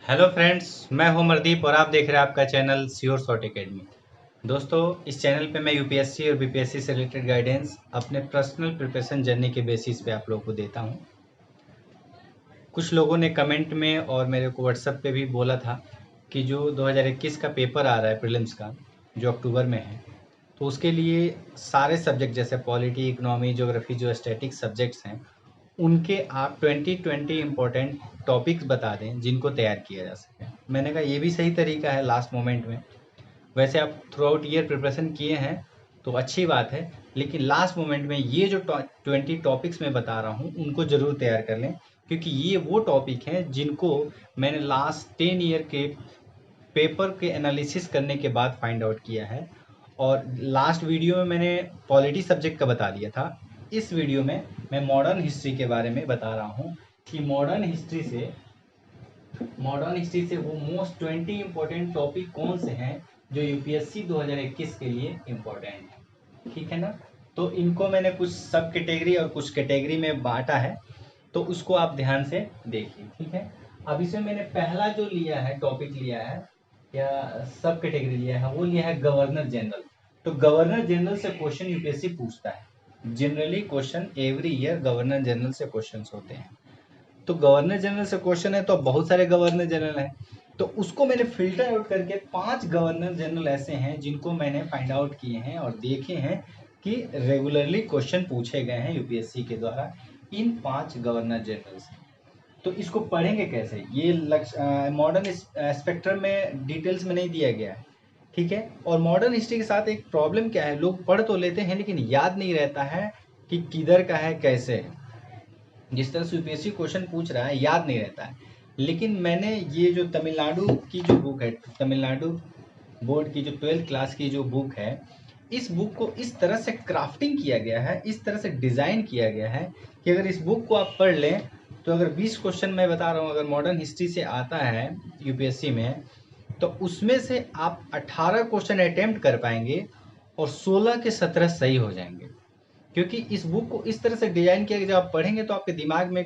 Hello friends, मैं हूं अमरदीप और आप देख रहे हैं आपका चैनल श्योर शॉर्ट एकेडमी। दोस्तों, इस चैनल पे मैं यूपीएससी और बीपीएससी से रिलेटेड गाइडेंस अपने पर्सनल प्रिपरेशन जर्नी के बेसिस पे आप लोगों को देता हूं। कुछ लोगों ने कमेंट में और मेरे को व्हाट्सएप पे भी बोला था कि जो 2021 का पेपर आ रहा है प्रीलिम्स का, जो अक्टूबर में है, तो उसके लिए सारे सब्जेक्ट जैसे पॉलिटी, इकोनॉमी, ज्योग्राफी, जो स्टैटिक सब्जेक्ट्स हैं, उनके आप 20-20 इम्पोर्टेंट टॉपिक्स बता दें जिनको तैयार किया जा सके। मैंने कहा ये भी सही तरीका है लास्ट मोमेंट में। वैसे आप थ्रू आउट ईयर प्रिपरेशन किए हैं तो अच्छी बात है, लेकिन लास्ट मोमेंट में ये जो 20 टॉपिक्स मैं बता रहा हूँ उनको ज़रूर तैयार कर लें, क्योंकि ये वो टॉपिक हैं जिनको मैंने लास्ट 10 ईयर के पेपर के एनालिसिस करने के बाद फाइंड आउट किया है। और लास्ट वीडियो में मैंने पॉलिटी सब्जेक्ट का बता दिया था। इस वीडियो में मैं मॉडर्न हिस्ट्री के बारे में बता रहा हूँ कि मॉडर्न हिस्ट्री से वो मोस्ट 20 इंपॉर्टेंट टॉपिक कौन से हैं जो यूपीएससी 2021 के लिए इम्पोर्टेंट है। ठीक है ना? तो इनको मैंने कुछ सब कैटेगरी और कुछ कैटेगरी में बांटा है, तो उसको आप ध्यान से देखिए। ठीक है? अब इसमें मैंने पहला जो लिया है, टॉपिक लिया है या सब कैटेगरी लिया है, वो लिया है गवर्नर जनरल। तो गवर्नर जनरल से क्वेश्चन यूपीएससी पूछता है। Generally question every year governor general से क्वेश्चंस होते हैं। तो गवर्नर जनरल से क्वेश्चन है तो बहुत सारे गवर्नर जनरल हैं, तो उसको मैंने फिल्टर आउट करके 5 गवर्नर जनरल ऐसे हैं जिनको मैंने फाइंड आउट किए हैं और देखे हैं कि रेगुलरली क्वेश्चन पूछे गए हैं यूपीएससी के द्वारा इन 5 गवर्नर जनरल से। तो इसको पढ़ेंगे कैसे, ये मॉडर्न स्पेक्ट्रम में डिटेल्स में नहीं दिया गया है। ठीक है? और मॉडर्न हिस्ट्री के साथ एक प्रॉब्लम क्या है, लोग पढ़ तो लेते हैं लेकिन याद नहीं रहता है कि किधर का है, कैसे है। जिस तरह से यूपीएससी क्वेश्चन पूछ रहा है याद नहीं रहता है। लेकिन मैंने ये जो तमिलनाडु की जो बुक है, तमिलनाडु बोर्ड की जो 12th क्लास की जो बुक है, इस बुक को इस तरह से क्राफ्टिंग किया गया है, इस तरह से डिज़ाइन किया गया है कि अगर इस बुक को आप पढ़ लें तो अगर 20 क्वेश्चन मैं बता रहा हूँ अगर मॉडर्न हिस्ट्री से आता है यूपीएससी में, तो उसमें से आप 18 क्वेश्चन अटेम्प्ट कर पाएंगे और 16 के 17 सही हो जाएंगे। क्योंकि इस बुक को इस तरह से डिजाइन किया कि जब आप पढ़ेंगे तो आपके दिमाग में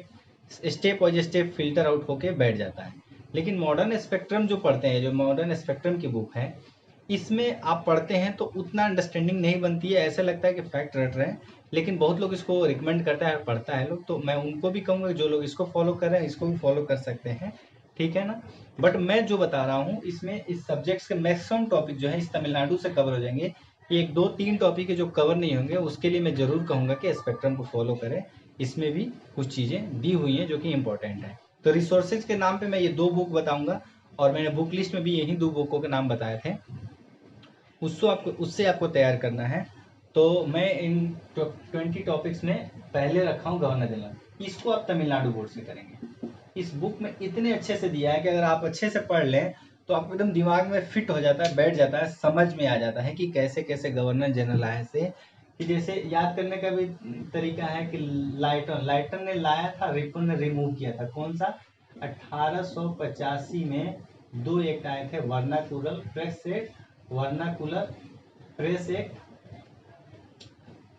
step by step filter out होके बैठ जाता है। लेकिन मॉडर्न स्पेक्ट्रम जो पढ़ते हैं, जो मॉडर्न स्पेक्ट्रम की बुक है, इसमें आप पढ़ते हैं तो उतना अंडरस्टैंडिंग नहीं बनती है, ऐसा लगता है कि फैक्ट रट रहे हैं। लेकिन बहुत लोग इसको रिकमेंड करता है, पढ़ता है लोग, तो मैं उनको भी कहूँगा जो लोग इसको फॉलो कर रहे हैं इसको भी फॉलो कर सकते हैं। ठीक है ना? बट मैं जो बता रहा हूँ इसमें इस सब्जेक्ट्स के मैक्सिमम टॉपिक जो है इस तमिलनाडु से कवर हो जाएंगे। एक दो तीन टॉपिक है जो कवर नहीं होंगे, उसके लिए मैं ज़रूर कहूँगा कि स्पेक्ट्रम को फॉलो करें। इसमें भी कुछ चीज़ें दी हुई हैं जो कि इम्पोर्टेंट है। तो रिसोर्सेज के नाम पे मैं ये 2 बुक बताऊंगा और मैंने बुक लिस्ट में भी यही 2 बुकों के नाम बताए थे। उससे आपको तैयार करना है। तो मैं इन 20 टॉपिक्स में पहले रखा हूँ गवर्नर जनरल। इसको आप तमिलनाडु बोर्ड से करेंगे। इस बुक में इतने अच्छे से दिया है कि अगर आप अच्छे से पढ़ लें तो आपको एकदम दिमाग में फिट हो जाता है, बैठ जाता है, समझ में आ जाता है कि कैसे कैसे गवर्नर जनरल आए से। कि जैसे याद करने का भी तरीका है कि लाइटन ने लाया था, रिपन ने रिमूव किया था। कौन सा? 1885 में 2 एक्ट आए थे, vernacular press act, vernacular press act,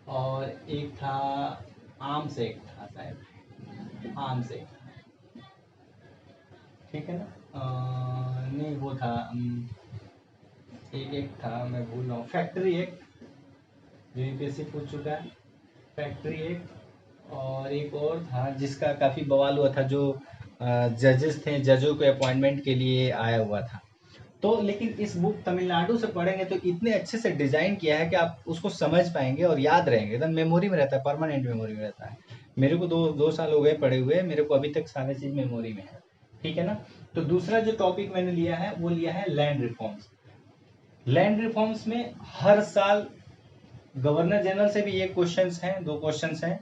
और एक था आर्म्स एक्ट था शायद, आर्म्स एक्ट। ठीक है ना? नहीं वो था एक एक था, मैं भूल रहा हूँ, फैक्ट्री एक्ट जो यूपीएससी पूछ चुका है, फैक्ट्री एक्ट। और एक और था जिसका काफ़ी बवाल हुआ था, जो जजेस थे, जजों के अपॉइंटमेंट के लिए आया हुआ था। तो लेकिन इस बुक तमिलनाडु से पढ़ेंगे तो इतने अच्छे से डिज़ाइन किया है कि आप उसको समझ पाएंगे और याद रहेंगे, एकदम मेमोरी में रहता है, परमानेंट मेमोरी में रहता है। मेरे को 2 साल हो गए पढ़े हुए, मेरे को अभी तक सारी चीज़ मेमोरी में है। ठीक है ना? तो दूसरा जो टॉपिक मैंने लिया है वो लिया है लैंड रिफॉर्म्स। लैंड रिफॉर्म्स में हर साल गवर्नर जनरल से भी एक क्वेश्चंस हैं, 2 क्वेश्चंस हैं,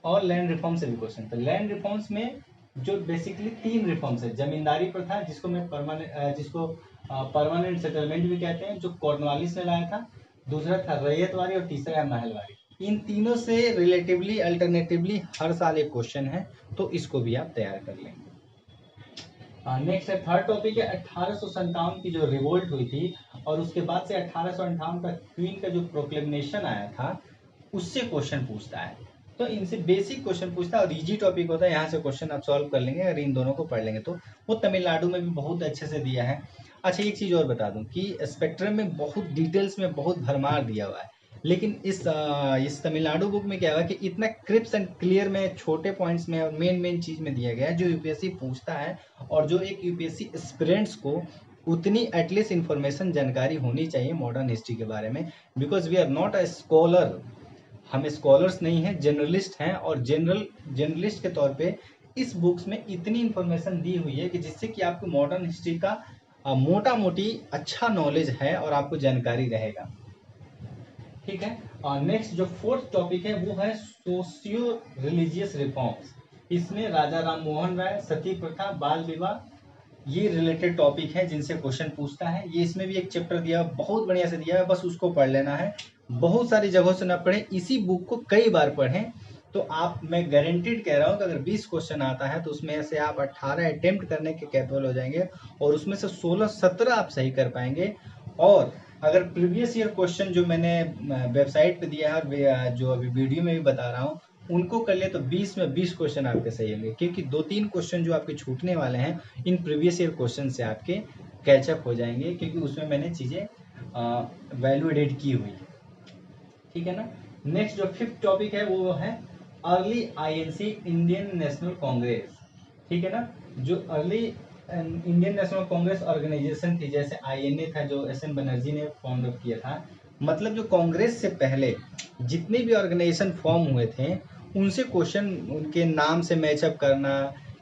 और लैंड रिफॉर्म से भी क्वेश्चन। तो लैंड रिफॉर्म्स में जो बेसिकली 3 रिफॉर्म्स है, जमींदारी प्रथा जिसको मैं परमानेंट सेटलमेंट भी कहते हैं, जो कॉर्नवालिस ने लाया था, दूसरा था रैयतवाड़ी और तीसरा है महलवाड़ी। इन तीनों से रिलेटिवली अल्टरनेटिवली हर साल एक क्वेश्चन है, तो इसको भी आप तैयार कर लेंगे। नेक्स्ट है थर्ड टॉपिक है 1857 की जो रिवोल्ट हुई थी, और उसके बाद से 1858 का क्वीन का जो प्रोक्लेमेशन आया था, उससे क्वेश्चन पूछता है। तो इनसे बेसिक क्वेश्चन पूछता है और इजी टॉपिक होता है, यहाँ से क्वेश्चन आप सॉल्व कर लेंगे अगर इन दोनों को पढ़ लेंगे तो। वो तमिलनाडु में भी बहुत अच्छे से दिया है। अच्छा एक चीज़ और बता दूं कि स्पेक्ट्रम में बहुत डिटेल्स में बहुत भरमार दिया हुआ है, लेकिन इस तमिलनाडु बुक में क्या हुआ कि इतना क्रिप्स एंड क्लियर में छोटे पॉइंट्स में और मेन चीज़ में दिया गया है जो यूपीएससी पूछता है, और जो एक यूपीएससी एस्पिरेंट्स को उतनी एटलीस्ट इन्फॉर्मेशन जानकारी होनी चाहिए मॉडर्न हिस्ट्री के बारे में। Because we are not a scholar, हम स्कॉलर्स नहीं हैं, जर्नलिस्ट हैं, और जर्नलिस्ट के तौर पे इस बुक्स में इतनी इन्फॉर्मेशन दी हुई है कि जिससे कि आपको मॉडर्न हिस्ट्री का मोटा मोटी अच्छा नॉलेज है और आपको जानकारी रहेगा। ठीक है। और नेक्स्ट जो फोर्थ टॉपिक है वो है सोशियो रिलीजियस रिफॉर्म्स। इसमें राजा राम मोहन राय, सती प्रथा, बाल विवाह, ये रिलेटेड टॉपिक है जिनसे क्वेश्चन पूछता है। ये इसमें भी एक चैप्टर दिया है, बहुत बढ़िया से दिया है, बस उसको पढ़ लेना है। बहुत सारी जगहों से ना पढ़ें, इसी बुक को कई बार पढ़ें तो आप, मैं गारंटीड कह रहा हूँ कि अगर 20 क्वेश्चन आता है तो उसमें से आप 18 अटेम्प्ट करने के कैपेबल हो जाएंगे और उसमें से 16-17 आप सही कर पाएंगे। और अगर प्रीवियस ईयर क्वेश्चन जो मैंने वेबसाइट पे दिया है और जो अभी वीडियो में भी बता रहा हूँ उनको कर ले तो 20 में 20 क्वेश्चन आपके सही होंगे, क्योंकि 2-3 क्वेश्चन जो आपके छूटने वाले हैं इन प्रीवियस ईयर क्वेश्चन से आपके कैचअप हो जाएंगे, क्योंकि उसमें मैंने चीज़ें वैल्यू एडिट की हुई है। ठीक है ना। नेक्स्ट जो फिफ्थ टॉपिक है वो है अर्ली आईएनसी, इंडियन नेशनल कांग्रेस। ठीक है ना। जो अर्ली इंडियन नेशनल कांग्रेस ऑर्गेनाइजेशन थी, जैसे आईएनए था जो एस एन बनर्जी ने फाउंड अप किया था, मतलब जो कांग्रेस से पहले जितने भी ऑर्गेनाइजेशन फॉर्म हुए थे उनसे क्वेश्चन उनके नाम से मैचअप करना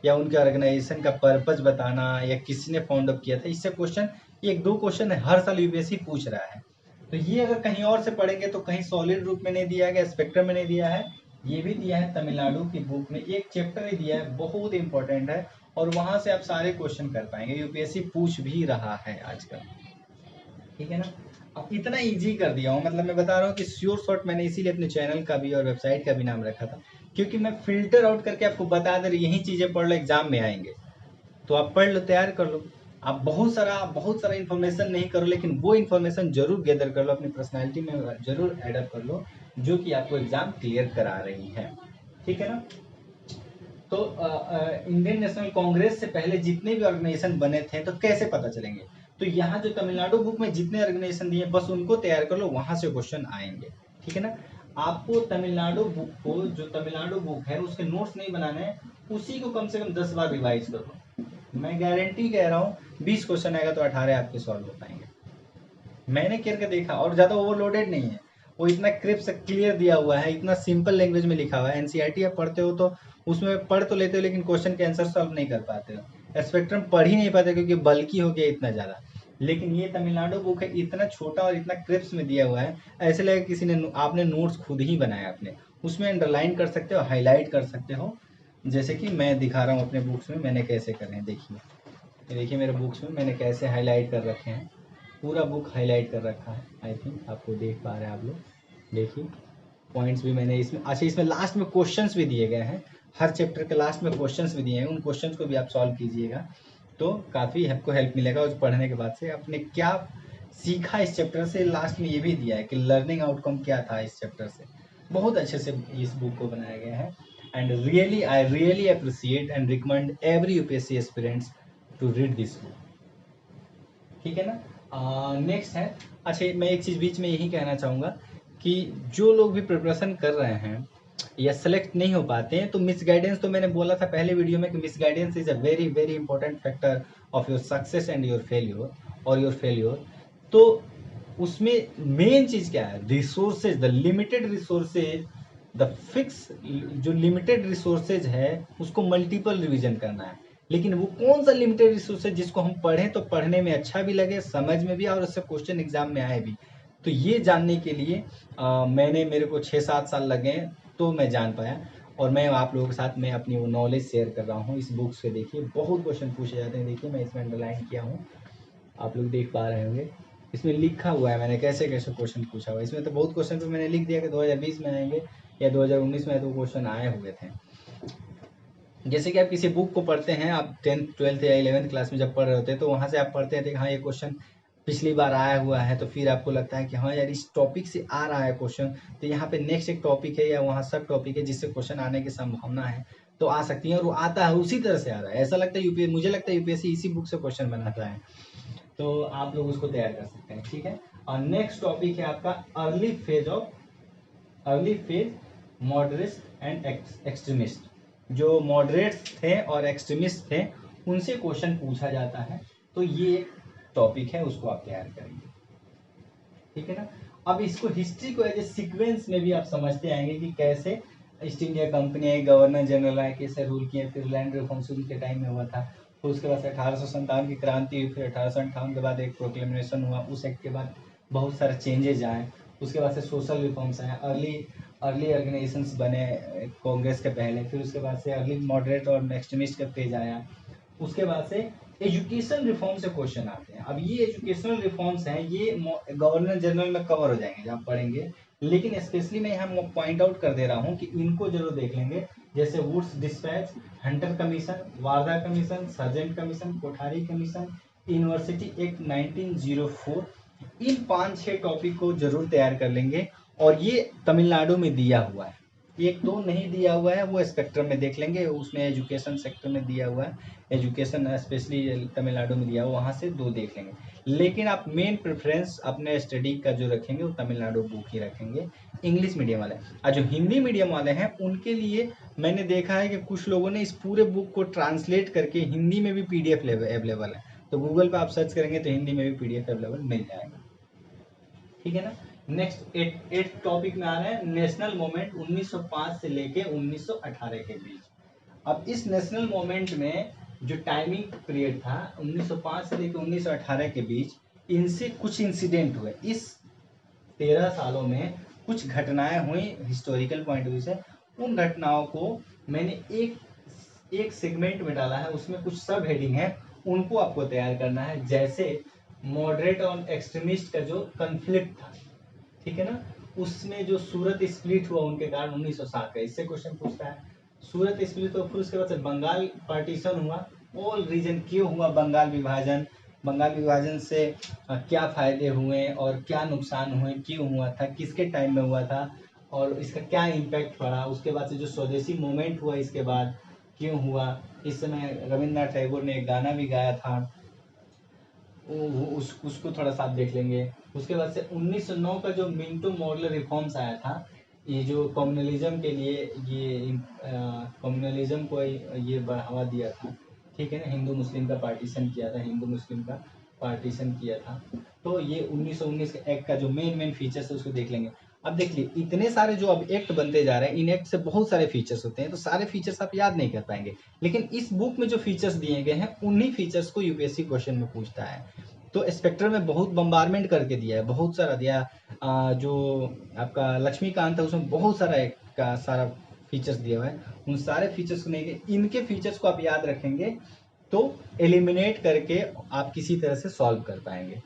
या उनके ऑर्गेनाइजेशन का पर्पज बताना या किसी ने फाउंड अप किया था, इससे क्वेश्चन 1-2 क्वेश्चन हर साल यूपीएससी पूछ रहा है। तो ये अगर कहीं और से पढ़ेंगे तो कहीं सॉलिड रूप में नहीं दिया गया, स्पेक्ट्रम में नहीं दिया है, ये भी दिया है तमिलनाडु की बुक में, एक चैप्टर ही दिया है, बहुत इंपॉर्टेंट है और वहां से आप सारे क्वेश्चन कर पाएंगे, यूपीएससी पूछ भी रहा है आजकल। ठीक है ना। अब इतना इजी कर दिया हूँ, मतलब मैं बता रहा हूँ कि श्योर शॉर्ट मैंने इसीलिए अपने चैनल का भी और वेबसाइट का भी नाम रखा था, क्योंकि मैं फिल्टर आउट करके आपको बता दे यही चीजें पढ़ लो एग्जाम में आएंगे, तो आप पढ़ लो, तैयार कर लो। आप बहुत सारा इन्फॉर्मेशन नहीं करो, लेकिन वो इन्फॉर्मेशन जरूर गैदर कर लो, अपनी पर्सनालिटी में जरूर एडअप कर लो, जो कि आपको एग्जाम क्लियर करा रही है। ठीक है ना। तो इंडियन नेशनल कांग्रेस से पहले जितने भी ऑर्गेनाइजेशन बने थे तो कैसे पता चलेंगे, तो यहाँ जो तमिलनाडु बुक में जितने ऑर्गेनाइजेशन दिए बस उनको तैयार कर लो, वहां से क्वेश्चन आएंगे। ठीक है ना। आपको तमिलनाडु बुक को, जो तमिलनाडु बुक है उसके नोट्स नहीं बनाने हैं, उसी को कम से कम 10 बार रिवाइज करो। मैं गारंटी कह रहा हूँ 20 क्वेश्चन आएगा तो 18 आपके सॉल्व हो पाएंगे। मैंने करके देखा और ज़्यादा ओवरलोडेड नहीं है, वो इतना क्रिप्स क्लियर दिया हुआ है, इतना सिंपल लैंग्वेज में लिखा हुआ है। एनसीईआरटी आप पढ़ते हो तो उसमें पढ़ तो लेते हो लेकिन क्वेश्चन के आंसर सॉल्व नहीं कर पाते हो, स्पेक्ट्रम पढ़ ही नहीं पाते क्योंकि बल्कि हो गया इतना ज़्यादा। लेकिन ये तमिलनाडु बुक है, इतना छोटा और इतना क्रिप्स में दिया हुआ है, ऐसे लगे किसी ने, आपने नोट्स खुद ही बनाया अपने, उसमें अंडरलाइन कर सकते हो, हाईलाइट कर सकते हो, जैसे कि मैं दिखा रहा हूँ अपने बुक्स में मैंने कैसे करे हैं। देखिए मेरे बुक्स में मैंने कैसे हाईलाइट कर रखे हैं, पूरा बुक हाईलाइट कर रखा है। आई थिंक आपको देख पा रहे हैं आप लोग, देखिए पॉइंट्स भी मैंने इसमें, अच्छा इसमें लास्ट में क्वेश्चंस भी दिए गए हैं, हर चैप्टर के लास्ट में क्वेश्चंस भी दिए हैं, उन क्वेश्चंस को भी आप सॉल्व कीजिएगा तो काफ़ी आपको हेल्प मिलेगा उस पढ़ने के बाद से। आपने क्या सीखा इस चैप्टर से, लास्ट में ये भी दिया है कि लर्निंग आउटकम क्या था इस चैप्टर से, बहुत अच्छे से इस बुक को बनाया गया है। And really I really appreciate and recommend every UPSC aspirants to read this book. ठीक है ना। नेक्स्ट है, अच्छा मैं एक चीज़ बीच में यही कहना चाहूँगा कि जो लोग भी प्रिपरेशन कर रहे हैं या सेलेक्ट नहीं हो पाते हैं तो मिसगाइडेंस, तो मैंने बोला था पहले वीडियो में कि misguidance is a very very important factor of your success and your failure और योर फेल्योर। तो उसमें मेन चीज़ क्या है, resources, the limited resources, the fix, जो लिमिटेड रिसोर्सेज है उसको मल्टीपल रिवीजन करना है। लेकिन वो कौन सा लिमिटेड रिसोर्स है जिसको हम पढ़ें तो पढ़ने में अच्छा भी लगे, समझ में भी और उससे क्वेश्चन एग्जाम में आए भी, तो ये जानने के लिए मेरे को 6-7 साल लगे तो मैं जान पाया, और मैं आप लोगों के साथ मैं अपनी वो नॉलेज शेयर कर रहा हूँ इस बुक से। देखिए बहुत क्वेश्चन पूछे जाते हैं, देखिए मैं इसमें अंडरलाइन किया हूँ, आप लोग देख पा रहे होंगे, इसमें लिखा हुआ है मैंने कैसे कैसे क्वेश्चन पूछा हुआ है। इसमें तो बहुत क्वेश्चन पे मैंने लिख दिया कि 2020 में आएंगे या 2019 में तो क्वेश्चन आए हुए थे। जैसे कि आप किसी बुक को पढ़ते हैं, आप 10th 12th या 11th क्लास में जब पढ़ रहे होते हैं तो वहाँ से आप पढ़ते हैं कि हाँ ये क्वेश्चन पिछली बार आया हुआ है, तो फिर आपको लगता है कि हाँ यार इस टॉपिक से आ रहा है क्वेश्चन, तो यहाँ पे नेक्स्ट एक टॉपिक है या वहाँ सब टॉपिक है जिससे क्वेश्चन आने की संभावना है, तो आ सकती है, और वो आता है उसी तरह से आ रहा है। ऐसा लगता है यूपीएससी, मुझे लगता है यूपीएससी इसी बुक से क्वेश्चन बनाता है, तो आप लोग उसको तैयार कर सकते हैं। ठीक है, और नेक्स्ट टॉपिक है आपका early phase moderate and extremist. जो मॉडरेट्स थे और एक्सट्रीमिस्ट थे उनसे क्वेश्चन पूछा जाता है, तो ये एक टॉपिक है, उसको आप तैयार करेंगे। ठीक है ना। अब इसको हिस्ट्री को एज ए सीक्वेंस में भी आप समझते आएंगे कि कैसे ईस्ट इंडिया कंपनी आई, गवर्नर जनरल आए, कैसे रूल किए, फिर लैंड रिफॉर्म्स उनके टाइम में हुआ था, फिर उसके बाद 1857 की क्रांति हुई, फिर 1858 के बाद एक प्रोक्लेमेशन हुआ, उस एक्ट के बाद बहुत सारे चेंजेज आए, उसके बाद से सोशल रिफॉर्म्स आए, अर्ली ऑर्गेनाइजेशंस बने कांग्रेस के पहले, फिर उसके बाद से अर्ली मॉडरेट और एक्सट्रीमिस्ट का फेज आया, उसके बाद से एजुकेशन रिफॉर्म से क्वेश्चन आते हैं। अब ये एजुकेशनल रिफॉर्म्स हैं, ये गवर्नर जनरल में कवर हो जाएंगे जब आप पढ़ेंगे, लेकिन स्पेशली मैं यहाँ पॉइंट आउट कर दे रहा हूँ कि इनको जरूर देख लेंगे, जैसे Wood's dispatch, Hunter commission, Wardha commission, Sargent commission, Kothari commission, university act 1904, इन 5-6 टॉपिक को जरूर तैयार कर लेंगे। और ये तमिलनाडु में दिया हुआ है, एक दो नहीं दिया हुआ है, वो स्पेक्ट्रम में देख लेंगे, उसमें एजुकेशन सेक्टर में दिया हुआ है, एजुकेशन स्पेशली तमिलनाडु में दिया हुआ, वहाँ से 2 देख लेंगे। लेकिन आप मेन प्रेफरेंस अपने स्टडी का जो रखेंगे वो तमिलनाडु बुक ही रखेंगे, इंग्लिश मीडियम वाले। और जो हिंदी मीडियम वाले हैं उनके लिए मैंने देखा है कि कुछ लोगों ने इस पूरे बुक को ट्रांसलेट करके हिंदी में भी PDF अवेलेबल है, तो गूगल पे आप सर्च करेंगे तो हिंदी में भी PDF अवेलेबल मिल जाएगा। ठीक है ना। नेक्स्ट एट टॉपिक में आ रहा है नेशनल मूवमेंट 1905 से लेके 1918 के बीच। अब इस नेशनल मूवमेंट में जो टाइमिंग पीरियड था 1905 से लेके 1918 के बीच, इनसे कुछ इंसिडेंट हुए, इस 13 सालों में कुछ घटनाएं हुई हिस्टोरिकल पॉइंट ऑफ व्यू से। उन घटनाओं को मैंने एक सेगमेंट में डाला है, उसमें कुछ सब हेडिंग है, उनको आपको तैयार करना है। जैसे मॉडरेट और एक्सट्रीमिस्ट का जो कन्फ्लिक्ट था, ठीक है ना, उसमें जो सूरत स्प्लिट हुआ उनके कारण 1907 का, इससे क्वेश्चन पूछता है। सूरत स्प्लिट तो फिर उसके बाद से बंगाल पार्टीशन हुआ, ऑल रीजन क्यों हुआ बंगाल विभाजन, बंगाल विभाजन से क्या फायदे हुए और क्या नुकसान हुए, क्यों हुआ था, किसके टाइम में हुआ था और इसका क्या इम्पैक्ट पड़ा। उसके बाद से जो स्वदेशी मूवमेंट हुआ इसके बाद क्यों हुआ, इस समय रविन्द्रनाथ टैगोर ने एक गाना भी गाया था, उसको थोड़ा सा आप देख लेंगे। उसके बाद से 1909 का जो मिंटो मॉडल रिफॉर्म्स आया था, ये जो कम्युनलिज्म के लिए, ये कम्युनलिज्म को ये बढ़ावा दिया था, ठीक है ना, हिंदू मुस्लिम का पार्टीशन किया था, हिंदू मुस्लिम का पार्टीशन किया था, तो ये 1919 के एक्ट का जो मेन फीचर्स है उसको देख लेंगे। अब देख लिए इतने सारे जो अब एक्ट बनते जा रहे हैं, इन एक्ट से बहुत सारे फीचर्स होते हैं, तो सारे फीचर्स आप याद नहीं कर पाएंगे, लेकिन इस बुक में जो फीचर्स दिए गए हैं उन्हीं फीचर्स को यूपीएससी क्वेश्चन में पूछता है। तो स्पेक्ट्रम में बहुत बम्बारमेंट करके दिया है, बहुत सारा दिया। जो आपका लक्ष्मीकांत है उसमें बहुत सारा एक का सारा फीचर्स दिया हुआ है, उन सारे फीचर्स को नहीं, इनके फीचर्स को आप याद रखेंगे तो एलिमिनेट करके आप किसी तरह से सॉल्व कर पाएंगे।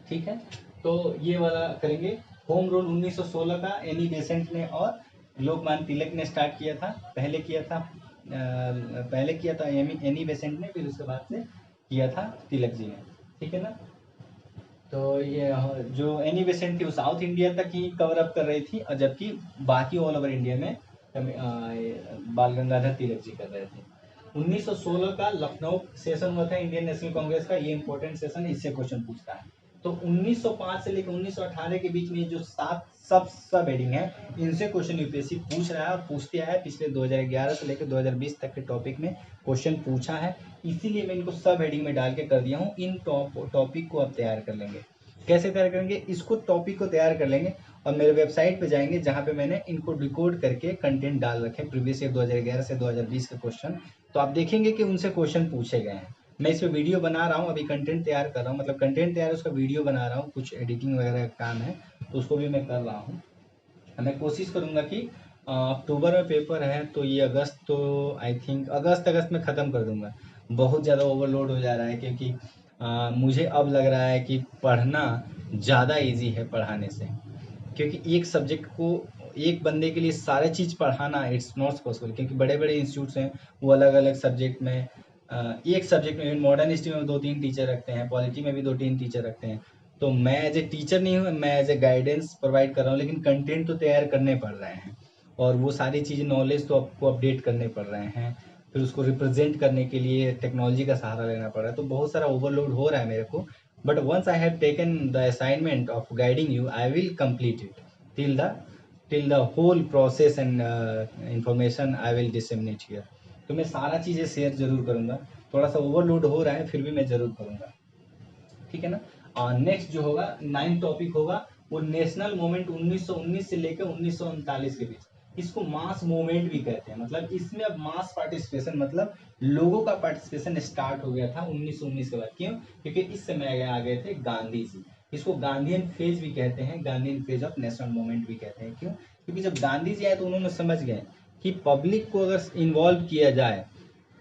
ठीक है, तो ये वाला करेंगे। होम रूल 1916 का एनी बेसेंट ने और लोकमान्य तिलक ने स्टार्ट किया था, पहले किया था एनी बेसेंट ने, फिर उसके बाद से किया था तिलक जी ने। ठीक है ना। तो ये जो एनी बेसेंट थी वो साउथ इंडिया तक ही कवर अप कर रही थी, और जबकि बाकी ऑल ओवर इंडिया में बाल गंगाधर तिलक जी कर रहे थे। 1916 का लखनऊ सेशन हुआ था इंडियन नेशनल कांग्रेस का, ये इंपॉर्टेंट सेशन, इससे क्वेश्चन पूछता है। तो 1905 से लेकर 1918 के बीच में जो 7 सब हेडिंग है, इनसे क्वेश्चन यूपीएससी पूछ रहा है और पूछते आया है। पिछले 2011 से लेकर 2020 तक के टॉपिक में क्वेश्चन पूछा है, इसीलिए मैं इनको सब हेडिंग में डाल के कर दिया हूँ। इन टॉपिक को आप तैयार कर लेंगे। कैसे तैयार करेंगे, इसको टॉपिक को तैयार कर लेंगे और मेरे वेबसाइट पे जाएंगे जहाँ पे मैंने इनको डिकोड करके कंटेंट डाल रखे प्रीवियस ईयर 2011 से 2020 के क्वेश्चन, तो आप देखेंगे कि उनसे क्वेश्चन पूछे गए हैं। मैं इस पर वीडियो बना रहा हूँ, अभी कंटेंट तैयार कर रहा हूँ, मतलब कंटेंट तैयार है उसका वीडियो बना रहा हूँ, कुछ एडिटिंग वगैरह का काम है तो उसको भी मैं कर रहा हूँ। मैं कोशिश करूँगा कि अक्टूबर में पेपर है, तो ये अगस्त, तो आई थिंक अगस्त में ख़त्म कर दूँगा। बहुत ज़्यादा ओवरलोड हो जा रहा है, क्योंकि मुझे अब लग रहा है कि पढ़ना ज़्यादा इजी है पढ़ाने से, क्योंकि एक सब्जेक्ट को एक बंदे के लिए सारे चीज़ पढ़ाना इट्स नॉट पॉसिबल, क्योंकि बड़े बड़े इंस्टीट्यूट्स हैं वो अलग अलग सब्जेक्ट में एक सब्जेक्ट में, मॉडर्न हिस्ट्री में 2-3 टीचर रखते हैं, पॉलिटी में भी 2-3 टीचर रखते हैं। तो मैं एज ए टीचर नहीं हूँ, मैं एज ए गाइडेंस प्रोवाइड कर रहा हूँ, लेकिन कंटेंट तो तैयार करने पड़ रहे हैं और वो सारी चीज़ें, नॉलेज तो आपको अपडेट करने पड़ रहे हैं। फिर उसको रिप्रेजेंट करने के लिए टेक्नोलॉजी का सहारा लेना पड़ रहा है, तो बहुत सारा ओवरलोड हो रहा है मेरे को। But once I have taken the assignment of guiding you, I will complete it till the whole process and information I will disseminate here। तो मैं सारा चीज़ें शेयर जरूर करूँगा, थोड़ा सा ओवरलोड हो रहा है फिर भी मैं जरूर करूँगा, ठीक है ना। और नेक्स्ट जो होगा 9th टॉपिक होगा वो नेशनल मूवमेंट 1919 से लेकर 1939 के बीच। इसको मास मूवमेंट भी कहते हैं, मतलब इसमें अब मास पार्टिसिपेशन, मतलब लोगों का पार्टिसिपेशन स्टार्ट हो गया था 1919 के बाद। क्यों? क्योंकि इस समय आ गए थे गांधी जी। इसको गांधीयन फेज भी कहते हैं, Gandhian phase of national movement भी कहते हैं। क्यों? क्योंकि जब गांधी जी आए तो उन्होंने समझ गए कि पब्लिक को अगर इन्वॉल्व किया जाए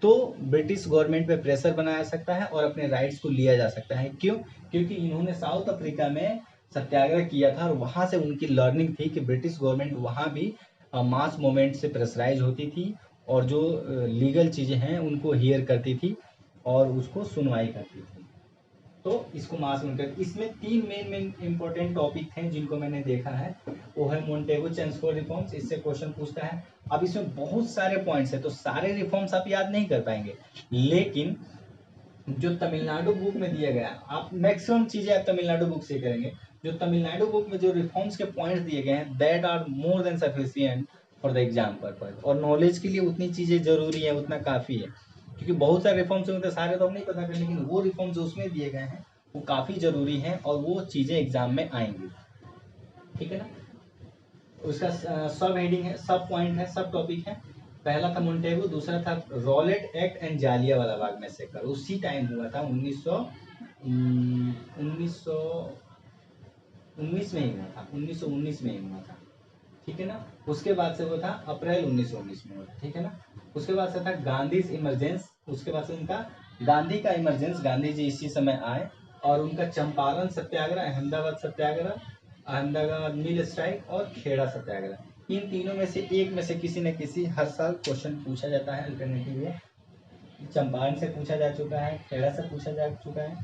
तो ब्रिटिश गवर्नमेंट पे प्रेशर बनाया सकता है और अपने राइट्स को लिया जा सकता है। क्यों? क्योंकि इन्होंने साउथ अफ्रीका में सत्याग्रह किया था और वहाँ से उनकी लर्निंग थी कि ब्रिटिश गवर्नमेंट वहाँ भी मास मूवमेंट से प्रेशराइज होती थी और जो लीगल चीज़ें हैं उनको हियर करती थी और उसको सुनवाई करती थी। तो इसको मास मूवमेंट, इसमें 3 मेन इंपॉर्टेंट टॉपिक हैं जिनको मैंने देखा है। वो है मोंटेगो चेम्सफोर्ड रिफॉर्म्स, इससे क्वेश्चन पूछता है। अब इसमें बहुत सारे पॉइंट्स हैं तो सारे रिफॉर्म्स आप याद नहीं कर पाएंगे, लेकिन जो तमिलनाडु बुक में दिया गया, आप मैक्सिमम चीजें आप तमिलनाडु बुक से करेंगे। जो तमिलनाडु बुक में जो रिफॉर्म्स के पॉइंट्स दिए गए हैं, that are more than sufficient for the exam purpose. और नॉलेज के लिए उतनी चीजें जरूरी है, उतना काफी है, क्योंकि बहुत सारे रिफॉर्म्स होते हैं, सारे तो हम नहीं पता कर, लेकिन वो रिफॉर्म्स जो उसमें दिए गए हैं वो काफी जरूरी हैं और वो चीजें एग्जाम में आएंगी, ठीक है ना। उसका सब हेडिंग है, सब पॉइंट है, सब टॉपिक है। पहला था मोंटेगो, दूसरा था Rowlatt act and Jallianwala Bagh massacre, उसी टाइम हुआ था 1919 में ही हुआ था, 1919 में ही हुआ था, ठीक है ना। उसके बाद से वो था अप्रैल 1919 में हुआ था, ठीक है ना। उसके बाद से था गांधी इमरजेंस, उसके बाद से उनका गांधी का इमरजेंस, गांधी जी इसी समय आए और उनका चंपारण सत्याग्रह, अहमदाबाद सत्याग्रह, अहमदाबाद मिल स्ट्राइक और खेड़ा सत्याग्रह, इन तीनों में से एक में से किसी न किसी हर साल क्वेश्चन पूछा जाता है अल्टरनेटिव में। चंपारण से पूछा जा चुका है, खेड़ा से पूछा जा चुका है,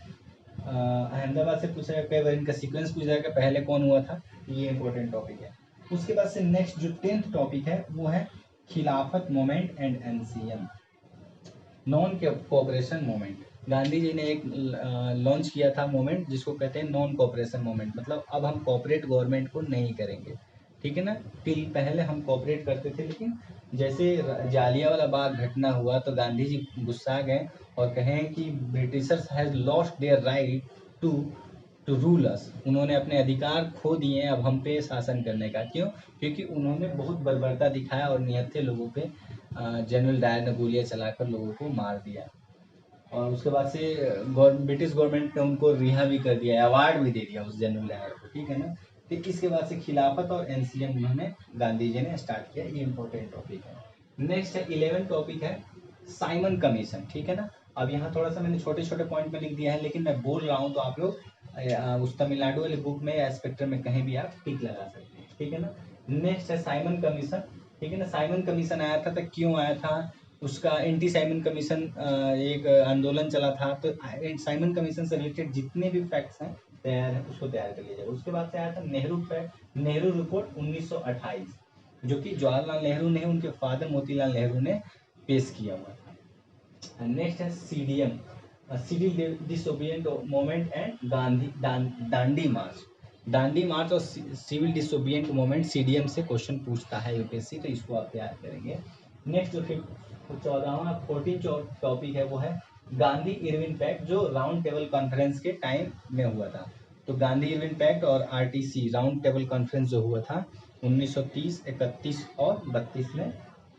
अहमदाबाद से पूछा जाएगा, कई बार इनका सीक्वेंस पूछा जाएगा पहले कौन हुआ था, ये इंपॉर्टेंट टॉपिक है। उसके बाद से नेक्स्ट जो 10th टॉपिक है वो है Khilafat movement and NCM, non cooperation movement. Gandhi ji ने एक लॉन्च किया था मूवमेंट जिसको कहते हैं नॉन कोऑपरेशन मूवमेंट, मतलब अब हम कोऑपरेट गवर्नमेंट को नहीं करेंगे, ठीक है ना। टिल पहले हम कोऑपरेट करते थे, लेकिन जैसे जालियांवाला बाग घटना हुआ तो गांधी जी गुस्सा गए और कहें कि Britishers has lost their right to to rule us, उन्होंने अपने अधिकार खो दिए अब हम पे शासन करने का। क्यों? क्योंकि उन्होंने बहुत बर्बरता दिखाया और निहत्थे लोगों पे जनरल डायर ने गोलियां चलाकर लोगों को मार दिया। और उसके बाद से ब्रिटिश गवर्नमेंट ने उनको रिहा भी कर दिया, अवार्ड भी दे दिया उस जनरल डायर को, ठीक है ना। तो इसके बाद से खिलाफत और एनसीएम उन्होंने गांधी जी ने स्टार्ट किया, ये इंपॉर्टेंट टॉपिक है। नेक्स्ट है 11th टॉपिक है साइमन कमीशन, ठीक है ना। अब यहाँ थोड़ा सा मैंने छोटे छोटे पॉइंट में लिख दिया है, लेकिन मैं बोल रहा हूँ तो आप लोग उस तमिलनाडु वाले बुक में या स्पेक्ट्रम में कहीं भी आप टिक लगा सकते हैं, ठीक है ना। नेक्स्ट है साइमन कमीशन, ठीक है ना। साइमन कमीशन आया था तो क्यों आया था, उसका एंटी साइमन कमीशन एक आंदोलन चला था, तो साइमन कमीशन से रिलेटेड जितने भी फैक्ट्स हैं तैयार है उसको तैयार कर लिया जाएगा। उसके बाद से आया था नेहरू रिपोर्ट 1928, जो कि जवाहरलाल नेहरू ने उनके फादर मोतीलाल नेहरू ने पेश किया हुआ था। नेक्स्ट है CDM, civil disobedient movement and Dandi march. Dandi march और सिविल डिसोबिडिएंट मूवमेंट सीडीएम से क्वेश्चन पूछता है यूपीएससी, तो इसको आप तैयार करेंगे। नेक्स्ट जो फिर 14 टॉपिक है वो है गांधी इरविन पैक्ट, जो राउंड टेबल कॉन्फ्रेंस के टाइम में हुआ था। तो गांधी इरविन पैक्ट और आरटीसी राउंड टेबल कॉन्फ्रेंस जो हुआ था 1930, 31 और 32 में,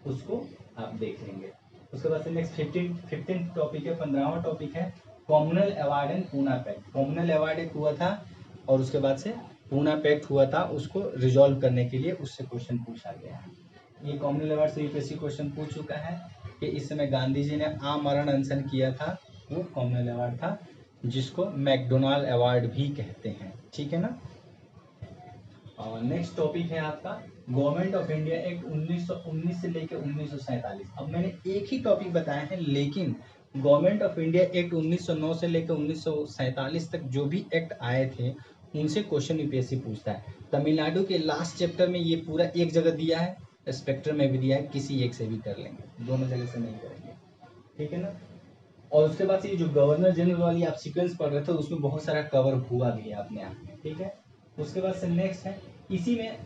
उसको आप देख लेंगे। उसके बाद से नेक्स्ट 15 टॉपिक है, 15वां टॉपिक है communal award and Poona pact. Communal award एक हुआ था और उसके बाद से पूना पैक्ट हुआ था, उसको रिजॉल्व करने के लिए उससे क्वेश्चन पूछा गया है। ये कॉमनल अवार्ड से यूपीएससी क्वेश्चन पूछ चुका है कि इस समय गांधी जी ने आमरण अनशन किया था, वो कॉमनल अवार्ड था जिसको मैकडोनाल्ड अवार्ड भी कहते हैं, ठीक है ना। और नेक्स्ट टॉपिक है आपका गवर्नमेंट ऑफ इंडिया एक्ट 1919 से लेकर 1947। अब मैंने एक ही टॉपिक बताया है, लेकिन गवर्नमेंट ऑफ इंडिया एक्ट 1909 से लेकर 1947 तक जो भी एक्ट आए थे उनसे क्वेश्चन यूपीएससी पूछता है। तमिलनाडु के लास्ट चैप्टर में ये पूरा एक जगह दिया है, स्पेक्ट्रम में भी दिया है, किसी एक से भी कर लेंगे, दोनों जगह से नहीं करेंगे, ठीक है ना। और उसके बाद ये जो गवर्नर जनरल वाली आप सीक्वेंस पढ़ रहे थे उसमें बहुत सारा कवर हुआ भी है अपने आप में, ठीक है। उसके बाद से नेक्स्ट है इसी में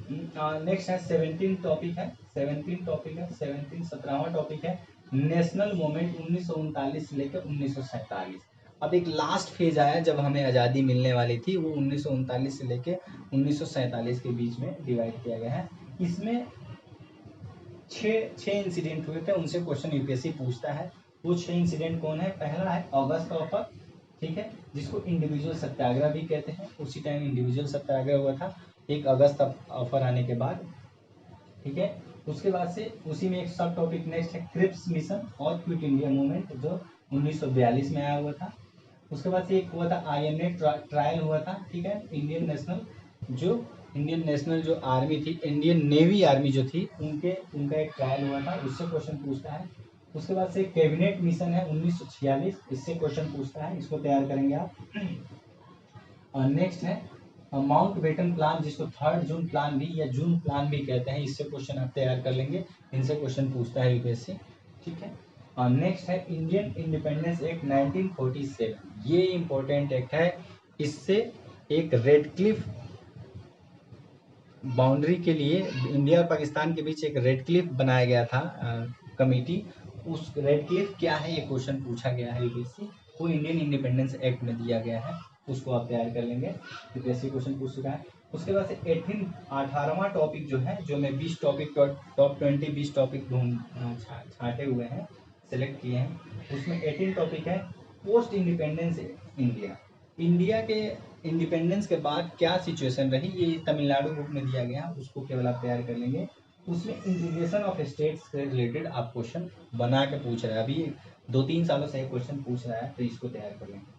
नेक्स्ट है 17 टॉपिक है, 17वां टॉपिक है नेशनल मूवमेंट 1939 से लेकर 1947। अब एक लास्ट फेज आया जब हमें आज़ादी मिलने वाली थी, वो 1939 से लेकर 1947 के बीच में डिवाइड किया गया है। इसमें छह इंसिडेंट हुए थे, उनसे क्वेश्चन यूपीएससी पूछता है। वो 6 इंसिडेंट कौन है? पहला है अगस्त ऑफर, ठीक है, जिसको इंडिविजुअल सत्याग्रह भी कहते हैं। उसी टाइम इंडिविजुअल सत्याग्रह हुआ था 1 अगस्त ऑफर आने के बाद, ठीक है। उसके बाद से उसी में एक सब टॉपिक नेक्स्ट है क्रिप्स मिशन और क्विट इंडिया मूवमेंट जो 1942 में आया हुआ था। उसके बाद से एक हुआ था INA ट्रायल हुआ था, ठीक है। इंडियन नेशनल जो आर्मी थी, इंडियन नेवी आर्मी जो थी, उनका एक ट्रायल हुआ था, उससे क्वेश्चन पूछता है। उसके बाद से कैबिनेट मिशन है 1946, इससे क्वेश्चन पूछता है, इसको तैयार करेंगे आप। और नेक्स्ट है माउंट बेटन प्लान, जिसको 3 जून प्लान भी या जून प्लान भी कहते हैं, इससे क्वेश्चन आप तैयार कर लेंगे, इनसे क्वेश्चन पूछता है यूपीएससी, ठीक है। और नेक्स्ट है इंडियन इंडिपेंडेंस एक्ट 1947, ये इंपॉर्टेंट एक्ट है। इससे एक रेड क्लिफ बाउंड्री के लिए इंडिया और पाकिस्तान के बीच एक रेड क्लिफ बनाया गया था कमेटी, उस रेड क्लिफ क्या है ये क्वेश्चन पूछा गया है यूपीएससी, वो इंडियन इंडिपेंडेंस एक्ट में दिया गया है, उसको आप तैयार कर लेंगे, यूपीएससी क्वेश्चन पूछ चुका है। उसके बाद से 18वां टॉपिक जो है, जो मैं 20 टॉपिक टॉप 20 टॉपिक छाटे हुए हैं, सेलेक्ट किए हैं, उसमें 18 टॉपिक है पोस्ट इंडिपेंडेंस इंडिया, इंडिया के इंडिपेंडेंस के बाद क्या सिचुएशन रही, ये तमिलनाडु बुक में दिया गया, उसको केवल आप तैयार कर लेंगे। उसमें इंटीग्रेशन ऑफ स्टेट्स से रिलेटेड आप क्वेश्चन बना के पूछ रहे हैं, अभी 2-3 सालों से एक क्वेश्चन पूछ रहा है, तो इसको तैयार कर लेंगे।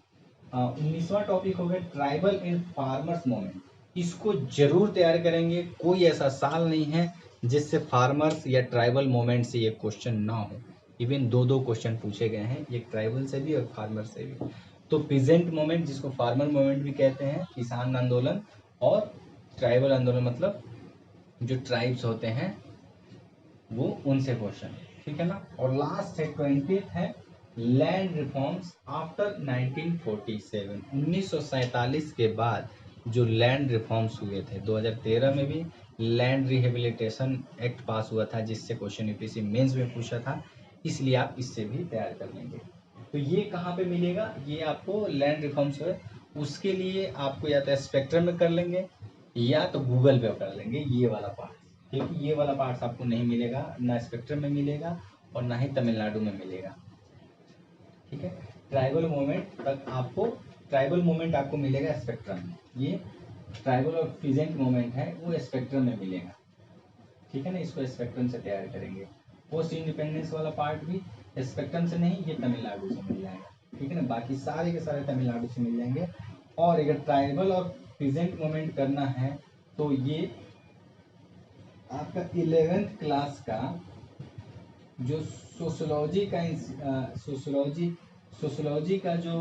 19वां टॉपिक हो गया ट्राइबल एंड फार्मर्स मूवमेंट, इसको जरूर तैयार करेंगे, कोई ऐसा साल नहीं है जिससे फार्मर्स या ट्राइबल मूवमेंट से ये क्वेश्चन ना हो। इवन 2 क्वेश्चन पूछे गए हैं, एक ट्राइबल से भी और फार्मर से भी। तो पीजेंट मूवमेंट, जिसको फार्मर मूवमेंट भी कहते हैं, किसान आंदोलन, और ट्राइबल आंदोलन मतलब जो ट्राइब्स होते हैं वो उनसे क्वेश्चन, ठीक है ना। और लास्ट है 20th है लैंड रिफॉर्म्स आफ्टर 1947, 1947 के बाद जो लैंड रिफॉर्म्स हुए थे। 2013 में भी लैंड रिहेबिलिटेशन एक्ट पास हुआ था, जिससे क्वेश्चन यूपीएससी मेंस में पूछा था, इसलिए आप इससे भी तैयार कर लेंगे। तो ये कहाँ पे मिलेगा, ये आपको लैंड रिफॉर्म्स है, उसके लिए आपको या तो स्पेक्ट्रम में कर लेंगे या तो गूगल पे कर लेंगे ये वाला पार्ट, क्योंकि ये वाला पार्ट आपको नहीं मिलेगा, ना स्पेक्ट्रम में मिलेगा और ना ही तमिलनाडु में मिलेगा, ठीक है। ट्राइबल मूवमेंट आपको मिलेगा स्पेक्ट्रम में, ये ट्राइबल और पीजेंट मूवमेंट है वो स्पेक्ट्रम में मिलेगा, ठीक है ना। इसको स्पेक्ट्रम से तैयार करेंगे। पोस्ट इंडिपेंडेंस वाला पार्ट भी स्पेक्ट्रम से नहीं, ये तमिलनाडु से मिल जाएगा, ठीक है ना। बाकी सारे के सारे तमिलनाडु से मिल जाएंगे। और अगर ट्राइबल और पीजेंट मूवमेंट करना है तो ये आपका 11th क्लास का जो सोशियोलॉजी का जो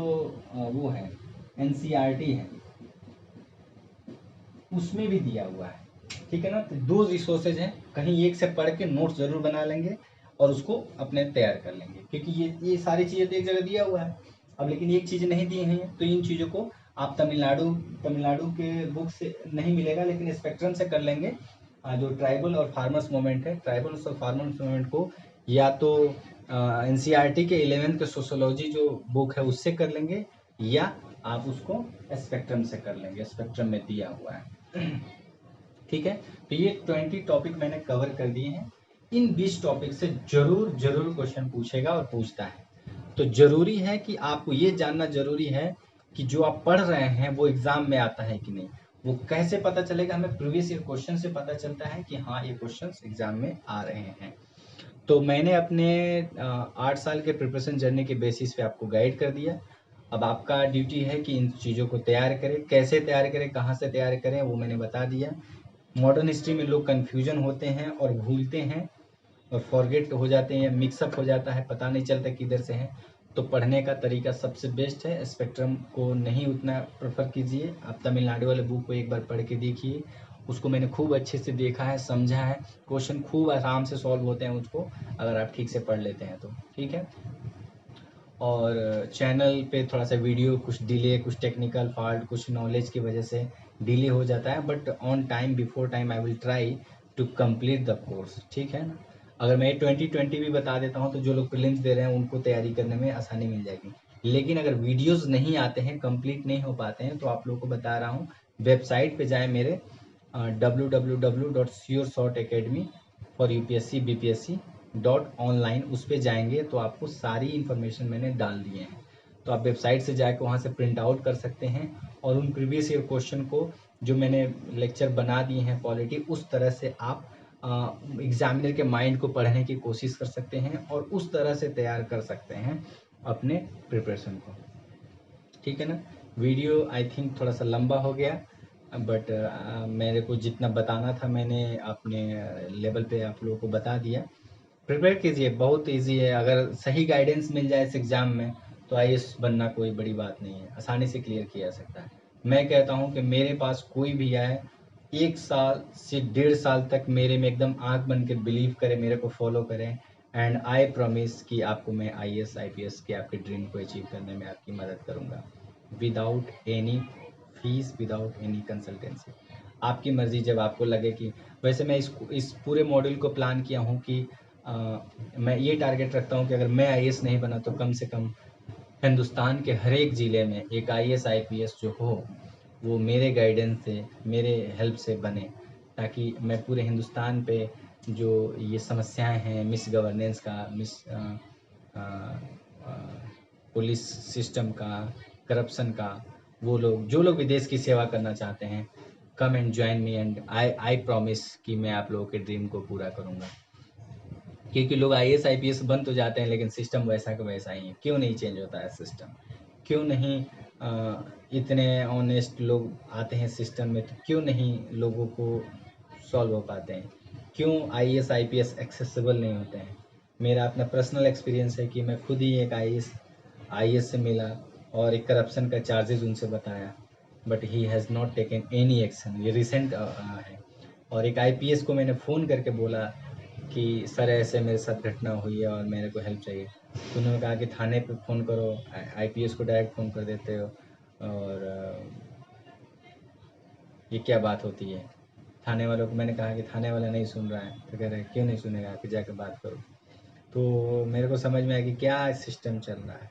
वो है NCERT है, उसमें भी दिया हुआ है, ठीक है ना। तो 2 रिसोर्सेज हैं, कहीं एक से पढ़ के नोट्स जरूर बना लेंगे और उसको अपने तैयार कर लेंगे, क्योंकि ये सारी चीज़ें तो एक जगह दिया हुआ है। अब लेकिन एक चीज़ नहीं दी है, तो इन चीज़ों को आप तमिलनाडु के बुक से नहीं मिलेगा, लेकिन स्पेक्ट्रम से कर लेंगे। जो ट्राइबल और फार्मर्स मूवमेंट है, ट्राइबल और फार्मर्स मूवमेंट को या तो NCERT के 11th के सोशियोलॉजी जो बुक है उससे कर लेंगे, या आप उसको स्पेक्ट्रम से कर लेंगे, स्पेक्ट्रम में दिया हुआ है, ठीक है। तो ये 20 टॉपिक मैंने कवर कर दिए हैं। इन 20 टॉपिक से जरूर क्वेश्चन पूछेगा और पूछता है। तो जरूरी है कि आपको ये जानना जरूरी है कि जो आप पढ़ रहे हैं वो एग्जाम में आता है कि नहीं। वो कैसे पता चलेगा, हमें प्रीवियस ईयर क्वेश्चन से पता चलता है कि हाँ ये क्वेश्चन एग्जाम में आ रहे हैं। तो मैंने अपने 8 साल के प्रिपरेशन जर्नी के बेसिस पे आपको गाइड कर दिया। अब आपका ड्यूटी है कि इन चीज़ों को तैयार करें, कैसे तैयार करें, कहाँ से तैयार करें, वो मैंने बता दिया। मॉडर्न हिस्ट्री में लोग कन्फ्यूजन होते हैं और भूलते हैं और फॉरगेट हो जाते हैं, मिक्सअप हो जाता है, पता नहीं चलता किधर से है। तो पढ़ने का तरीका सबसे बेस्ट है, स्पेक्ट्रम को नहीं उतना प्रेफर कीजिए, आप तमिलनाडु वाले बुक को एक बार पढ़ के देखिए, उसको मैंने खूब अच्छे से देखा है, समझा है, क्वेश्चन खूब आराम से सॉल्व होते हैं उसको, अगर आप ठीक से पढ़ लेते हैं तो ठीक है। और चैनल पे थोड़ा सा वीडियो कुछ डिले, कुछ टेक्निकल फॉल्ट, कुछ नॉलेज की वजह से डिले हो जाता है, but on time, before time I will try to complete the course, ठीक है ना। अगर मैं 2020 भी बता देता हूँ तो जो लोग प्रीलिम्स दे रहे हैं उनको तैयारी करने में आसानी मिल जाएगी। लेकिन अगर वीडियोस नहीं आते हैं, कंप्लीट नहीं हो पाते हैं, तो आप लोगों को बता रहा हूँ, वेबसाइट पे जाएं मेरे www.sureshortacademy for UPSC BPSC .online, उस पे जाएंगे तो आपको सारी इन्फॉर्मेशन मैंने डाल दिए हैं, तो आप वेबसाइट से जाकर वहाँ से प्रिंट आउट कर सकते हैं और उन प्रीवियस ईयर क्वेश्चन को जो मैंने लेक्चर बना दिए हैं पॉलिटी, उस तरह से आप एग्जामिनर के माइंड को पढ़ने की कोशिश कर सकते हैं और उस तरह से तैयार कर सकते हैं अपने प्रिपरेशन को, ठीक है ना। वीडियो आई थिंक थोड़ा सा लंबा हो गया, बट मेरे को जितना बताना था मैंने अपने लेवल पे आप लोगों को बता दिया। प्रिपेयर कीजिए, बहुत इजी है, अगर सही गाइडेंस मिल जाए इस एग्ज़ाम में तो आईएएस बनना कोई बड़ी बात नहीं है, आसानी से क्लियर किया जा सकता है। मैं कहता हूँ कि मेरे पास कोई भी आए, 1 साल से 1.5 साल तक मेरे में एकदम आँख बन के बिलीव करे, मेरे को फॉलो करें, एंड आई प्रॉमिस कि आपको मैं आईएएस आईपीएस के आपके ड्रीम को अचीव करने में आपकी मदद करूँगा, without any fees, without any consultancy. आपकी मर्ज़ी, जब आपको लगे कि, वैसे मैं इस पूरे मॉड्यूल को प्लान किया हूँ कि मैं ये टारगेट रखता हूँ कि अगर मैं आईएएस नहीं बना तो कम से कम हिंदुस्तान के हर एक ज़िले में एक आईएएस आईपीएस जो हो वो मेरे गाइडेंस से, मेरे हेल्प से बने, ताकि मैं पूरे हिंदुस्तान पे जो ये समस्याएं हैं, मिस गवर्नेंस का, पुलिस सिस्टम का, करप्शन का, वो लोग जो लोग विदेश की सेवा करना चाहते हैं, come and join me, and I promise कि मैं आप लोगों के ड्रीम को पूरा करूँगा। क्योंकि लोग आईएएस आईपीएस बन तो जाते हैं, लेकिन सिस्टम वैसा का वैसा ही है। क्यों नहीं चेंज होता है सिस्टम? क्यों नहीं इतने ऑनेस्ट लोग आते हैं सिस्टम में, तो क्यों नहीं लोगों को सॉल्व हो पाते हैं? क्यों आईएएस आईपीएस एक्सेसिबल नहीं होते हैं? मेरा अपना पर्सनल एक्सपीरियंस है कि मैं खुद ही एक आईएएस से मिला और एक करप्शन का चार्जेस उनसे बताया, but he has not taken any action. ये रिसेंट है। और एक आईपीएस को मैंने फ़ोन करके बोला कि सर ऐसे मेरे साथ घटना हुई है और मेरे को हेल्प चाहिए, तो उन्होंने कहा कि थाने पे फ़ोन करो, आईपीएस को डायरेक्ट फ़ोन कर देते हो, और ये क्या बात होती है? थाने वालों को मैंने कहा कि थाने वाला नहीं सुन रहा है, तो कह रहे क्यों नहीं सुनेगा, कि जाकर बात करो। तो मेरे को समझ में आया कि क्या सिस्टम चल रहा है,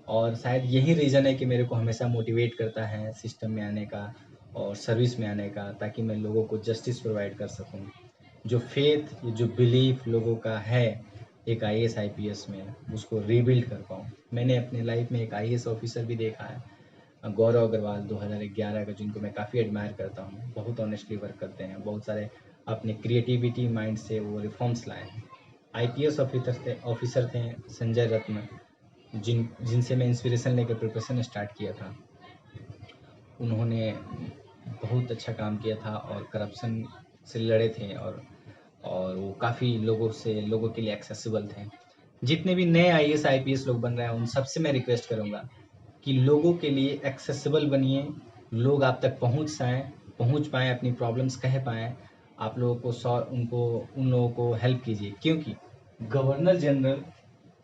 और शायद यही रीज़न है कि मेरे को हमेशा मोटिवेट करता है सिस्टम में आने का और सर्विस में आने का, ताकि मैं लोगों को जस्टिस प्रोवाइड कर सकूं। जो फेथ, जो बिलीफ लोगों का है एक आईएएस आईपीएस में, उसको रीबिल्ड कर पाऊँ। मैंने अपनी लाइफ में एक आईएएस ऑफिसर भी देखा है, गौरव अग्रवाल 2011 का, जिनको मैं काफ़ी एडमायर करता हूँ। बहुत ऑनेस्टली वर्क करते हैं, बहुत सारे अपने क्रिएटिविटी माइंड से वो रिफॉर्म्स लाए हैं। आईपीएस ऑफिसर थे संजय रत्न, जिनसे मैं इंस्पिरेशन लेकर प्रिपरेशन स्टार्ट किया था। उन्होंने बहुत अच्छा काम किया था और करप्शन से लड़े थे, और वो काफ़ी लोगों के लिए एक्सेसिबल थे। जितने भी नए आईएएस आईपीएस लोग बन रहे हैं उन सबसे मैं रिक्वेस्ट करूँगा कि लोगों के लिए एक्सेसिबल बनिए, लोग आप तक पहुँच पाएँ, अपनी प्रॉब्लम्स कह पाएँ, आप लोगों को उन लोगों को हेल्प कीजिए। क्योंकि गवर्नर जनरल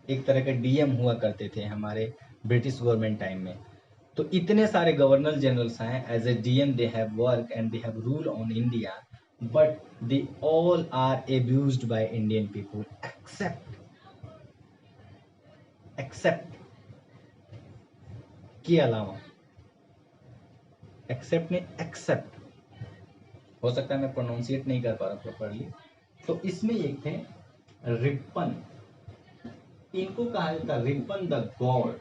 एक तरह के डीएम हुआ करते थे हमारे ब्रिटिश गवर्नमेंट टाइम में। तो इतने सारे गवर्नर जनरल्स हैं, as a DM they have work and they have rule on India, but they all are abused by Indian people except के अलावा, एक्सेप्ट ने एक्सेप्ट, हो सकता है मैं प्रोनाउंसिएट नहीं कर पा रहा प्रॉपरली। तो इसमें एक थे रिप्पन, इनको कहा जाता रिप्पन द गॉड,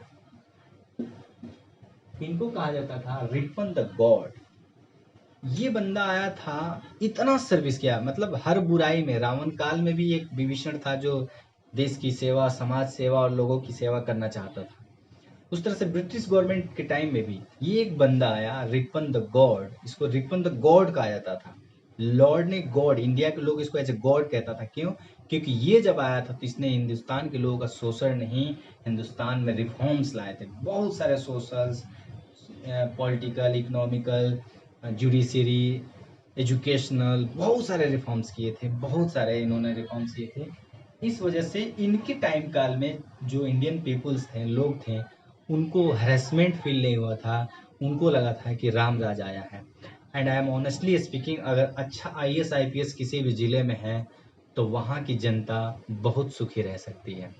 इनको कहा जाता था रिप्पन द गॉड। ये बंदा आया था, इतना सर्विस किया, मतलब हर बुराई में, रावण काल में भी एक विभीषण था जो देश की सेवा, समाज सेवा और लोगों की सेवा करना चाहता था। उस तरह से ब्रिटिश गवर्नमेंट के टाइम में भी ये एक बंदा आया, रिप्पन द गॉड, इसको रिप्पन द गॉड कहा जाता था। लॉर्ड ने गॉड, इंडिया के लोग इसको एज ए गॉड कहता था। क्यों? क्योंकि ये जब आया था तो इसने हिंदुस्तान के लोगों का शोषण नहीं, हिंदुस्तान में रिफॉर्म्स लाए थे, बहुत सारे socials, political, economical, judiciary, educational, बहुत सारे रिफॉर्म्स किए थे, बहुत सारे इन्होंने रिफॉर्म्स किए थे। इस वजह से इनके टाइम काल में जो इंडियन पीपल्स थे, लोग थे, उनको हरेसमेंट फील नहीं हुआ था, उनको लगा था कि राम राज आया है। And I am honestly speaking, अगर अच्छा IAS IPS किसी भी ज़िले में है तो वहाँ की जनता बहुत सुखी रह सकती है,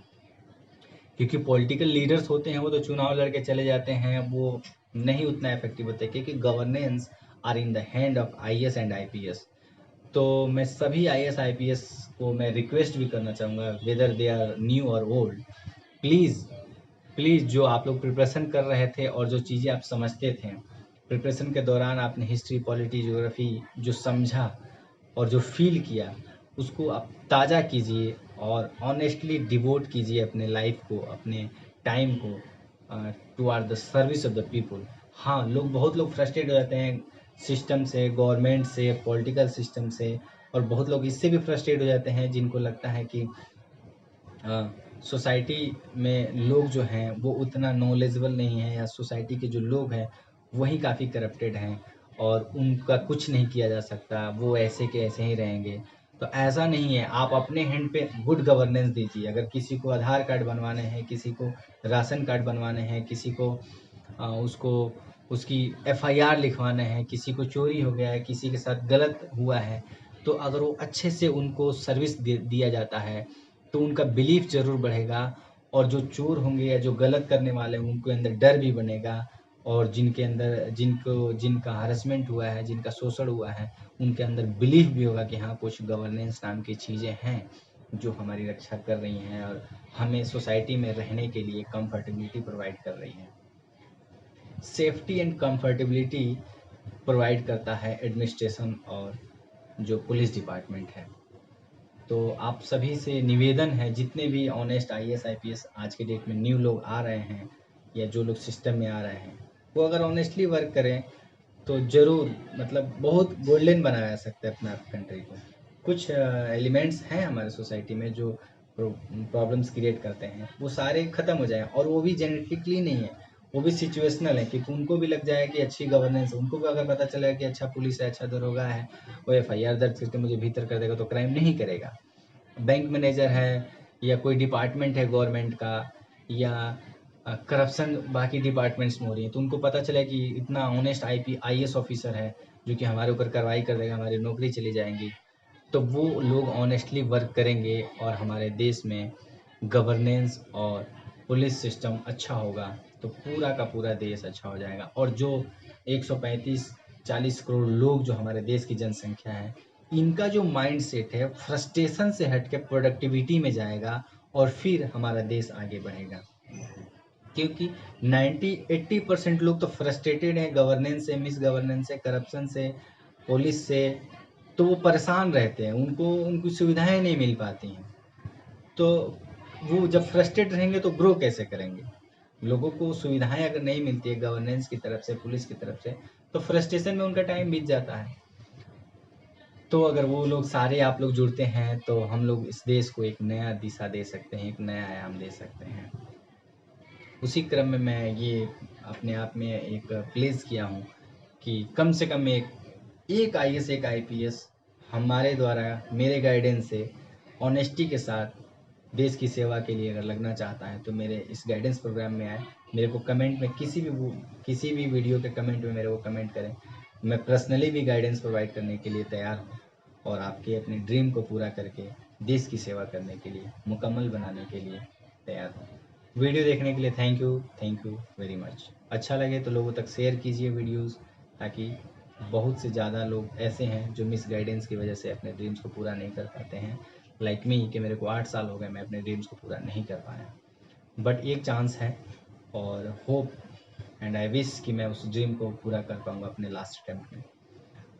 क्योंकि पॉलिटिकल लीडर्स होते हैं वो तो चुनाव लड़के चले जाते हैं, वो नहीं उतना इफेक्टिव होते, क्योंकि governance are in the hand of IAS and IPS। तो मैं सभी IAS IPS को मैं रिक्वेस्ट भी करना चाहूँगा, वेदर दे आर न्यू और ओल्ड, प्लीज़ प्लीज़, जो आप लोग प्रिपरेशन कर रहे थे और जो चीज़ें आप समझते थे प्रिपरेशन के दौरान, आपने हिस्ट्री, पॉलिटी, ज्योग्राफी जो समझा और जो फील किया, उसको आप ताज़ा कीजिए और ऑनेस्टली डिवोट कीजिए अपने लाइफ को, अपने टाइम को toward the service of the people. हाँ, बहुत लोग फ्रस्ट्रेट हो जाते हैं सिस्टम से, गवर्नमेंट से, पॉलिटिकल सिस्टम से, और बहुत लोग इससे भी फ्रस्ट्रेट हो जाते हैं जिनको लगता है कि सोसाइटी में लोग जो हैं वो उतना नॉलेजेबल नहीं है, या सोसाइटी के जो लोग हैं वही काफ़ी करप्टेड हैं और उनका कुछ नहीं किया जा सकता, वो ऐसे के ऐसे ही रहेंगे। तो ऐसा नहीं है, आप अपने हैंड पे गुड गवर्नेंस दीजिए। अगर किसी को आधार कार्ड बनवाने हैं, किसी को राशन कार्ड बनवाने हैं, किसी को उसको उसकी FIR लिखवाना है, किसी को चोरी हो गया है, किसी के साथ गलत हुआ है, तो अगर वो अच्छे से उनको सर्विस दिया जाता है तो उनका बिलीफ ज़रूर बढ़ेगा, और जो चोर होंगे या जो गलत करने वाले होंगे उनके अंदर डर भी बनेगा, और जिनका हरेसमेंट हुआ है, जिनका शोषण हुआ है, उनके अंदर बिलीफ भी होगा कि हाँ, कुछ गवर्नेंस नाम की चीज़ें हैं जो हमारी रक्षा कर रही हैं और हमें सोसाइटी में रहने के लिए कंफर्टेबिलिटी प्रोवाइड कर रही हैं। सेफ्टी एंड कंफर्टेबिलिटी प्रोवाइड करता है एडमिनिस्ट्रेशन और जो पुलिस डिपार्टमेंट है। तो आप सभी से निवेदन है, जितने भी ऑनेस्ट IAS IPS आज के डेट में न्यू लोग आ रहे हैं या जो लोग सिस्टम में आ रहे हैं, वो अगर ऑनेस्टली वर्क करें तो ज़रूर, मतलब बहुत गोल्डन बनाया जा सकता है अपना कंट्री को। कुछ एलिमेंट्स हैं हमारे सोसाइटी में जो प्रॉब्लम्स क्रिएट करते हैं, वो सारे ख़त्म हो जाएं, और वो भी जेनेटिकली नहीं है, वो भी सिचुएशनल है, क्योंकि उनको भी लग जाए कि अच्छी गवर्नेंस, उनको भी अगर पता चलेगा कि अच्छा पुलिस है, अच्छा दरोगा है, वो FIR दर्ज करके मुझे भीतर कर देगा, तो क्राइम नहीं करेगा। बैंक मैनेजर है या कोई डिपार्टमेंट है गवर्नमेंट का, या करप्शन बाकी डिपार्टमेंट्स में हो रही है, तो उनको पता चला कि इतना ऑनेस्ट IAS ऑफिसर है जो कि हमारे ऊपर कार्रवाई कर देगा, हमारी नौकरी चली जाएंगी, तो वो लोग ऑनेस्टली वर्क करेंगे और हमारे देश में गवर्नेंस और पुलिस सिस्टम अच्छा होगा, तो पूरा का पूरा देश अच्छा हो जाएगा। और जो 135-40 करोड़ लोग जो हमारे देश की जनसंख्या है, इनका जो माइंड सेट है फ्रस्ट्रेशन से हट के प्रोडक्टिविटी में जाएगा, और फिर हमारा देश आगे बढ़ेगा। क्योंकि 90-80% लोग तो फ्रस्ट्रेटेड हैं गवर्नेंस से, मिस गवर्नेंस से, करप्शन से, पुलिस से, तो वो परेशान रहते हैं, उनको उनकी सुविधाएं नहीं मिल पाती हैं। तो वो जब फ्रस्ट्रेट रहेंगे तो ग्रो कैसे करेंगे? लोगों को सुविधाएं अगर नहीं मिलती है गवर्नेंस की तरफ से, पुलिस की तरफ से, तो फ्रस्ट्रेशन में उनका टाइम बीत जाता है। तो अगर वो लोग सारे आप लोग जुड़ते हैं तो हम लोग इस देश को एक नया दिशा दे सकते हैं, एक नया आयाम दे सकते हैं। उसी क्रम में मैं ये अपने आप में एक प्लेस किया हूँ कि कम से कम एक IAS एक IPS हमारे द्वारा, मेरे गाइडेंस से, ऑनेस्टी के साथ देश की सेवा के लिए अगर लगना चाहता है तो मेरे इस गाइडेंस प्रोग्राम में आए, मेरे को कमेंट में किसी भी वीडियो के कमेंट में मेरे को कमेंट करें। मैं पर्सनली भी गाइडेंस प्रोवाइड करने के लिए तैयार हूँ, और आपके अपने ड्रीम को पूरा करके देश की सेवा करने के लिए, मुकम्मल बनाने के लिए तैयार हूँ। वीडियो देखने के लिए थैंक यू वेरी मच। अच्छा लगे तो लोगों तक शेयर कीजिए वीडियोस, ताकि बहुत से ज़्यादा लोग ऐसे हैं जो मिस गाइडेंस की वजह से अपने ड्रीम्स को पूरा नहीं कर पाते हैं, लाइक मी, कि मेरे को 8 साल हो गए मैं अपने ड्रीम्स को पूरा नहीं कर पाया। बट एक चांस है और होप एंड आई विश कि मैं उस ड्रीम को पूरा कर पाऊँगा अपने लास्ट अटैम्प्ट में।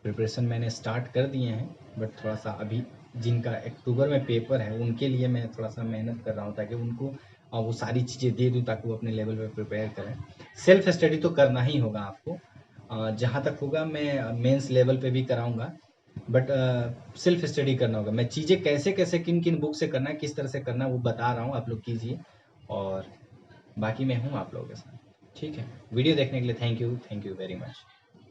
प्रिपरेशन मैंने स्टार्ट कर दिए हैं, बट थोड़ा सा अभी जिनका अक्टूबर में पेपर है उनके लिए मैं थोड़ा सा मेहनत कर रहा हूँ, ताकि उनको वो सारी चीज़ें दे दूँ ताकि वो अपने लेवल पे प्रिपेयर करें। सेल्फ स्टडी तो करना ही होगा आपको, जहाँ तक होगा मैं मेंस लेवल पे भी कराऊँगा, बट सेल्फ स्टडी करना होगा। मैं चीज़ें कैसे कैसे किन किन बुक से करना है, किस तरह से करना है, वो बता रहा हूँ, आप लोग कीजिए। और बाकी मैं हूँ आप लोगों के साथ। ठीक है, वीडियो देखने के लिए थैंक यू वेरी मच।